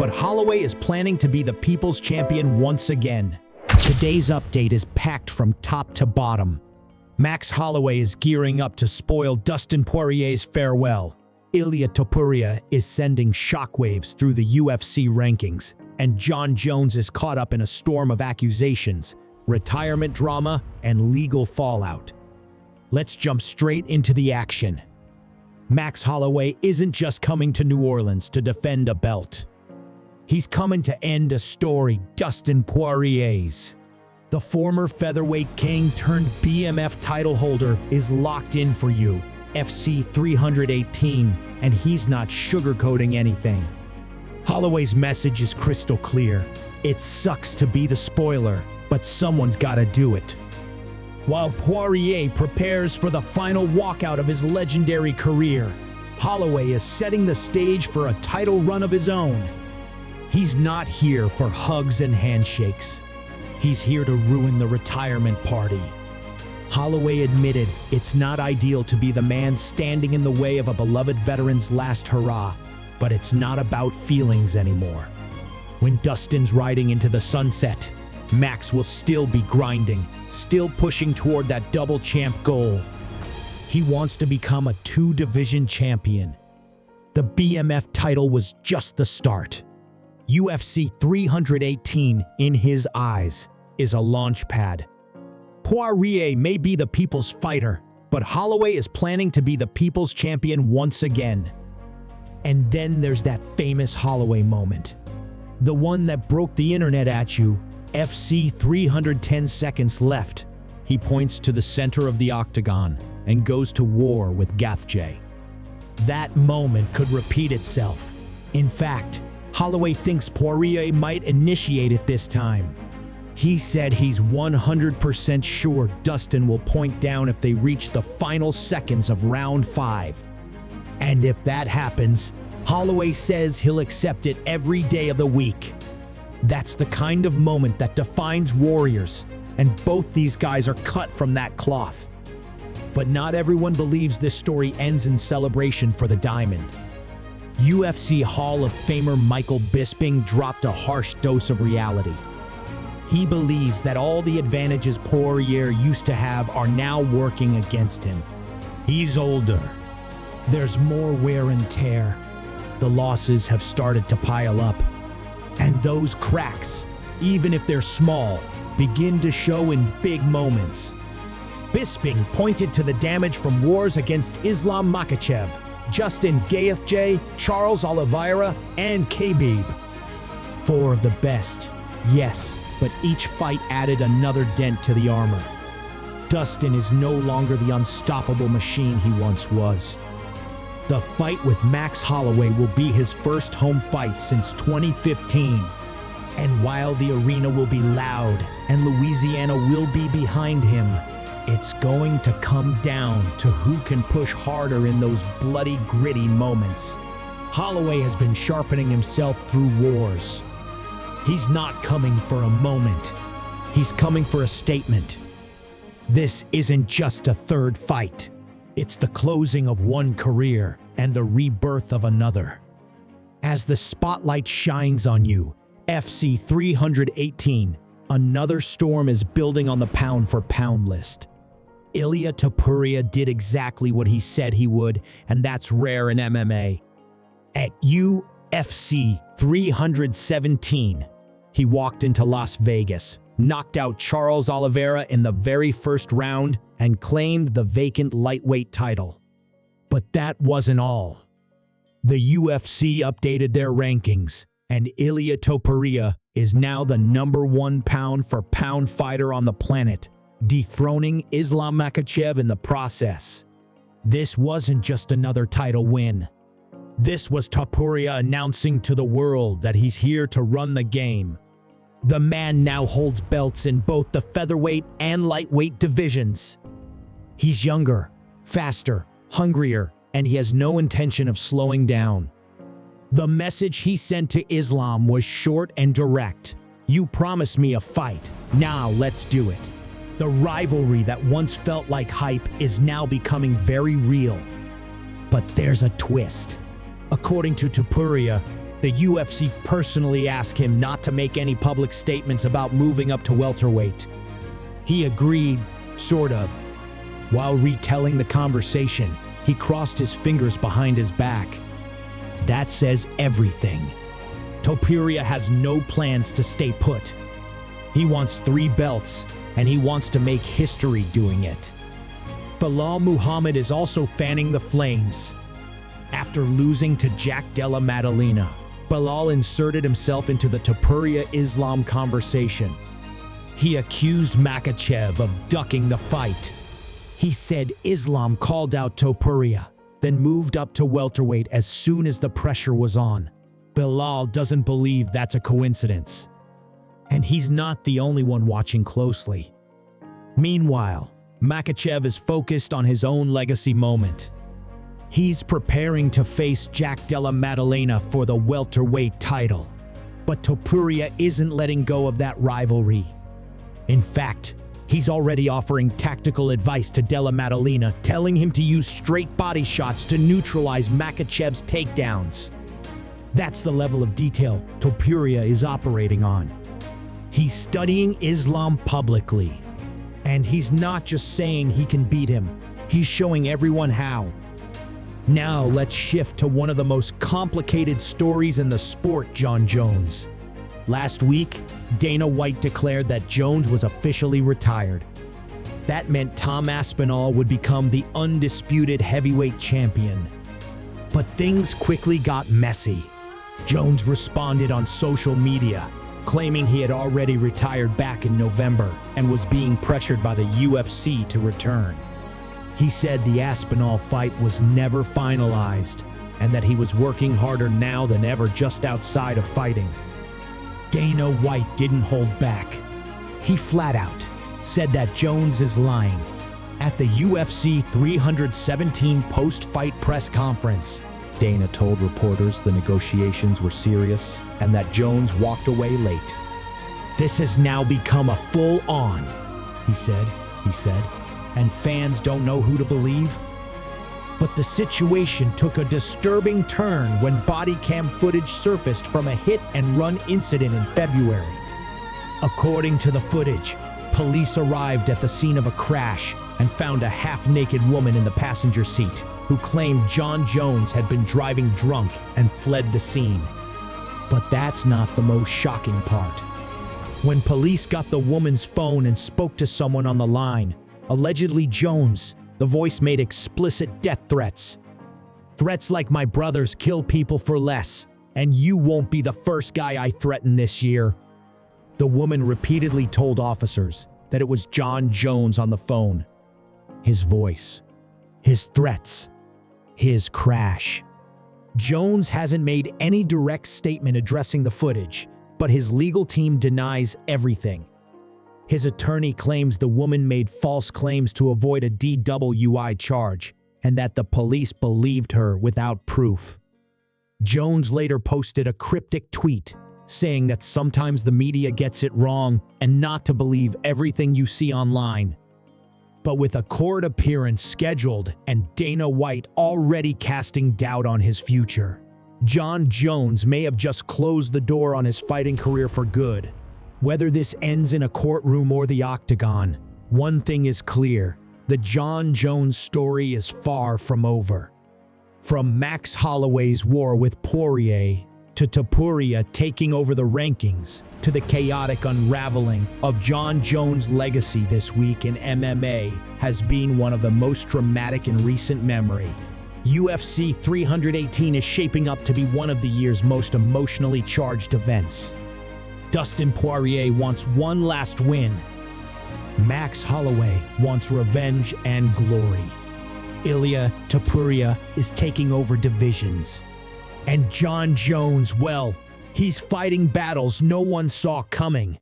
but Holloway is planning to be the people's champion once again. Today's update is packed from top to bottom. Max Holloway is gearing up to spoil Dustin Poirier's farewell. Ilia Topuria is sending shockwaves through the UFC rankings, and Jon Jones is caught up in a storm of accusations, retirement drama, and legal fallout. Let's jump straight into the action. Max Holloway isn't just coming to New Orleans to defend a belt. He's coming to end a story Dustin Poirier's. The former featherweight king turned BMF title holder is locked in for you, UFC 318, and he's not sugarcoating anything. Holloway's message is crystal clear. It sucks to be the spoiler, but someone's gotta do it. While Poirier prepares for the final walkout of his legendary career, Holloway is setting the stage for a title run of his own. He's not here for hugs and handshakes. He's here to ruin the retirement party. Holloway admitted it's not ideal to be the man standing in the way of a beloved veteran's last hurrah, but it's not about feelings anymore. When Dustin's riding into the sunset, Max will still be grinding, still pushing toward that double champ goal. He wants to become a two-division champion. The BMF title was just the start. UFC 318, in his eyes, is a launch pad. Poirier may be the people's fighter, but Holloway is planning to be the people's champion once again. And then there's that famous Holloway moment. The one that broke the internet at you. FC 310 seconds left. He points to the center of the octagon and goes to war with Gaethje. That moment could repeat itself. In fact, Holloway thinks Poirier might initiate it this time. He said he's 100% sure Dustin will point down if they reach the final seconds of round 5. And if that happens, Holloway says he'll accept it every day of the week. That's the kind of moment that defines warriors, and both these guys are cut from that cloth. But not everyone believes this story ends in celebration for the diamond. UFC Hall of Famer Michael Bisping dropped a harsh dose of reality. He believes that all the advantages Poirier used to have are now working against him. He's older. There's more wear and tear. The losses have started to pile up. And those cracks, even if they're small, begin to show in big moments. Bisping pointed to the damage from wars against Islam Makhachev, Justin Gaethje, Charles Oliveira, and Khabib. 4 of the best, yes, but each fight added another dent to the armor. Dustin is no longer the unstoppable machine he once was. The fight with Max Holloway will be his first home fight since 2015. And while the arena will be loud and Louisiana will be behind him, it's going to come down to who can push harder in those bloody, gritty moments. Holloway has been sharpening himself through wars. He's not coming for a moment. He's coming for a statement. This isn't just a third fight. It's the closing of one career and the rebirth of another. As the spotlight shines on you, FC 318, another storm is building on the pound-for-pound list. Ilia Topuria did exactly what he said he would, and that's rare in MMA. At UFC 317, he walked into Las Vegas, knocked out Charles Oliveira in the very first round, and claimed the vacant lightweight title. But that wasn't all. The UFC updated their rankings, and Ilia Topuria is now the #1 pound-for-pound fighter on the planet, dethroning Islam Makhachev in the process. This wasn't just another title win. This was Topuria announcing to the world that he's here to run the game. The man now holds belts in both the featherweight and lightweight divisions. He's younger, faster, hungrier, and he has no intention of slowing down. The message he sent to Islam was short and direct. You promised me a fight. Now let's do it. The rivalry that once felt like hype is now becoming very real. But there's a twist. According to Topuria, The UFC personally asked him not to make any public statements about moving up to welterweight. He agreed, sort of. While retelling the conversation, he crossed his fingers behind his back. That says everything. Topuria has no plans to stay put. He wants 3 belts, and he wants to make history doing it. Belal Muhammad is also fanning the flames. After losing to Jack Della Maddalena, Belal inserted himself into the Topuria Islam conversation. He accused Makhachev of ducking the fight. He said Islam called out Topuria, then moved up to welterweight as soon as the pressure was on. Belal doesn't believe that's a coincidence. And he's not the only one watching closely. Meanwhile, Makhachev is focused on his own legacy moment. He's preparing to face Jack Della Maddalena for the welterweight title. But Topuria isn't letting go of that rivalry. In fact, he's already offering tactical advice to Della Maddalena, telling him to use straight body shots to neutralize Makhachev's takedowns. That's the level of detail Topuria is operating on. He's studying Islam publicly. And he's not just saying he can beat him, he's showing everyone how. Now let's shift to one of the most complicated stories in the sport, Jon Jones. Last week, Dana White declared that Jones was officially retired. That meant Tom Aspinall would become the undisputed heavyweight champion. But things quickly got messy. Jones responded on social media, claiming he had already retired back in November and was being pressured by the UFC to return. He said the Aspinall fight was never finalized and that he was working harder now than ever just outside of fighting. Dana White didn't hold back. He flat out said that Jones is lying. At the UFC 317 post-fight press conference, Dana told reporters the negotiations were serious and that Jones walked away late. This has now become a full-on, he said, and fans don't know who to believe. But the situation took a disturbing turn when body cam footage surfaced from a hit-and-run incident in February. According to the footage, police arrived at the scene of a crash and found a half-naked woman in the passenger seat who claimed Jon Jones had been driving drunk and fled the scene. But that's not the most shocking part. When police got the woman's phone and spoke to someone on the line, allegedly Jones, the voice made explicit death threats. Threats like "my brothers kill people for less, and you won't be the first guy I threaten this year." The woman repeatedly told officers that it was Jon Jones on the phone. His voice, his threats, his crash. Jones hasn't made any direct statement addressing the footage, but his legal team denies everything. His attorney claims the woman made false claims to avoid a DWI charge and that the police believed her without proof. Jones later posted a cryptic tweet saying that sometimes the media gets it wrong and not to believe everything you see online. But with a court appearance scheduled and Dana White already casting doubt on his future, Jon Jones may have just closed the door on his fighting career for good. Whether this ends in a courtroom or the octagon, one thing is clear: the Jon Jones story is far from over. From Max Holloway's war with Poirier, to Topuria taking over the rankings, to the chaotic unraveling of Jon Jones' legacy this week in MMA has been one of the most dramatic in recent memory. UFC 318 is shaping up to be one of the year's most emotionally charged events. Dustin Poirier wants one last win. Max Holloway wants revenge and glory. Ilia Topuria is taking over divisions. And Jon Jones, well, he's fighting battles no one saw coming.